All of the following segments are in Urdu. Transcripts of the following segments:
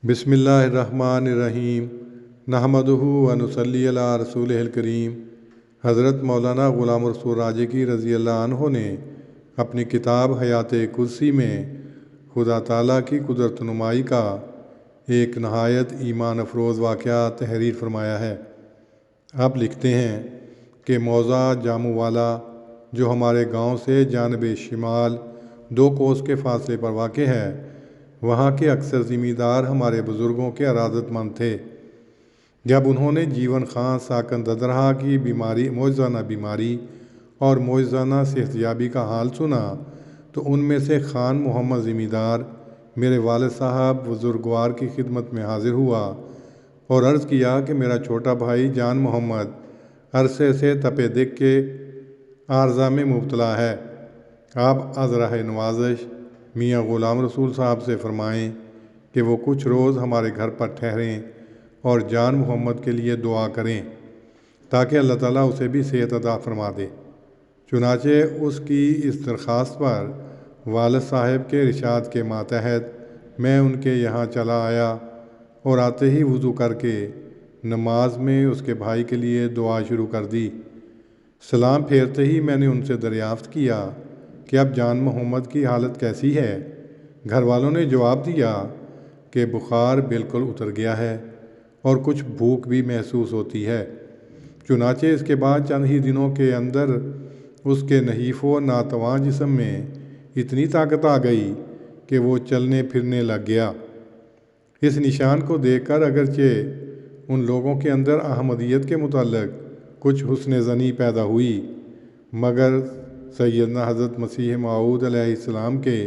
بسم اللہ الرحمن الرحیم نحمدہ و نصلی علی رسول الکریم۔ حضرت مولانا غلام رسول راجگی رضی اللہ عنہ نے اپنی کتاب حیات قدسی میں خدا تعالیٰ کی قدرت نمائی کا ایک نہایت ایمان افروز واقعہ تحریر فرمایا ہے۔ آپ لکھتے ہیں کہ موضع جامو والا جو ہمارے گاؤں سے جانب شمال 2 کوس کے فاصلے پر واقع ہے، وہاں کے اکثر زمیندار ہمارے بزرگوں کے ارادت مند تھے۔ جب انہوں نے جیون خان ساکن ددرہا کی معجزانہ بیماری اور معجزانہ صحت یابی کا حال سنا تو ان میں سے خان محمد زمیندار میرے والد صاحب بزرگوار کی خدمت میں حاضر ہوا اور عرض کیا کہ میرا چھوٹا بھائی جان محمد عرصے سے تپِ دق کے عارضہ میں مبتلا ہے۔ آپ از راہ نوازش میاں غلام رسول صاحب سے فرمائیں کہ وہ کچھ روز ہمارے گھر پر ٹھہریں اور جان محمد کے لیے دعا کریں تاکہ اللہ تعالیٰ اسے بھی صحت عطا فرما دے۔ چنانچہ اس کی اس درخواست پر والد صاحب کے ارشاد کے ماتحت میں ان کے یہاں چلا آیا اور آتے ہی وضو کر کے نماز میں اس کے بھائی کے لیے دعا شروع کر دی۔ سلام پھیرتے ہی میں نے ان سے دریافت کیا کہ اب جان محمد کی حالت کیسی ہے؟ گھر والوں نے جواب دیا کہ بخار بالکل اتر گیا ہے اور کچھ بھوک بھی محسوس ہوتی ہے۔ چنانچہ اس کے بعد چند ہی دنوں کے اندر اس کے نحیف و ناتواں جسم میں اتنی طاقت آ گئی کہ وہ چلنے پھرنے لگ گیا۔ اس نشان کو دیکھ کر اگرچہ ان لوگوں کے اندر احمدیت کے متعلق کچھ حسن ظنی پیدا ہوئی، مگر سیدنا حضرت مسیح موعود علیہ السلام کے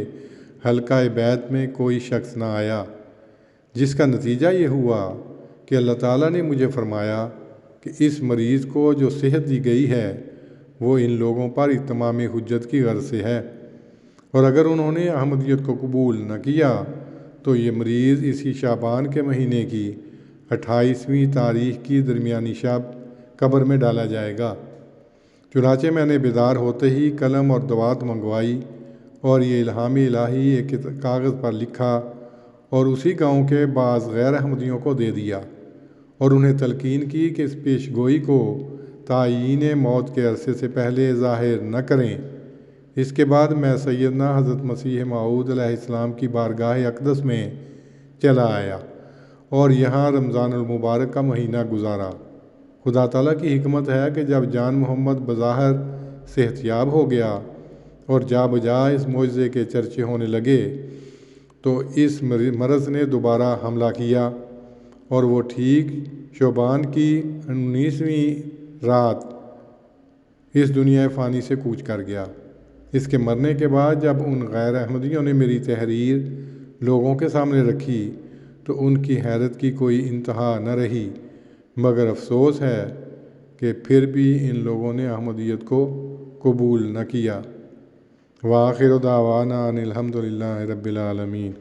حلقہ بیعت میں کوئی شخص نہ آیا، جس کا نتیجہ یہ ہوا کہ اللہ تعالیٰ نے مجھے فرمایا کہ اس مریض کو جو صحت دی گئی ہے وہ ان لوگوں پر اتمام حجت کی غرض سے ہے، اور اگر انہوں نے احمدیت کو قبول نہ کیا تو یہ مریض اسی شعبان کے مہینے کی 28ویں تاریخ کی درمیانی شب قبر میں ڈالا جائے گا۔ چنانچہ میں نے بیدار ہوتے ہی قلم اور دوات منگوائی اور یہ الہام الہی ایک کاغذ پر لکھا اور اسی گاؤں کے بعض غیر احمدیوں کو دے دیا اور انہیں تلقین کی کہ اس پیش گوئی کو تعیین موت کے عرصے سے پہلے ظاہر نہ کریں۔ اس کے بعد میں سیدنا حضرت مسیح موعود علیہ السلام کی بارگاہ اقدس میں چلا آیا اور یہاں رمضان المبارک کا مہینہ گزارا۔ خدا تعالیٰ کی حکمت ہے کہ جب جان محمد بظاہر صحت یاب ہو گیا اور جا بجا اس معجزے کے چرچے ہونے لگے تو اس مرض نے دوبارہ حملہ کیا اور وہ ٹھیک شعبان کی 19ویں رات اس دنیا فانی سے کوچ کر گیا۔ اس کے مرنے کے بعد جب ان غیر احمدیوں نے میری تحریر لوگوں کے سامنے رکھی تو ان کی حیرت کی کوئی انتہا نہ رہی، مگر افسوس ہے کہ پھر بھی ان لوگوں نے احمدیت کو قبول نہ کیا۔ وآخر دعوانا ان الحمد للہ رب العالمین۔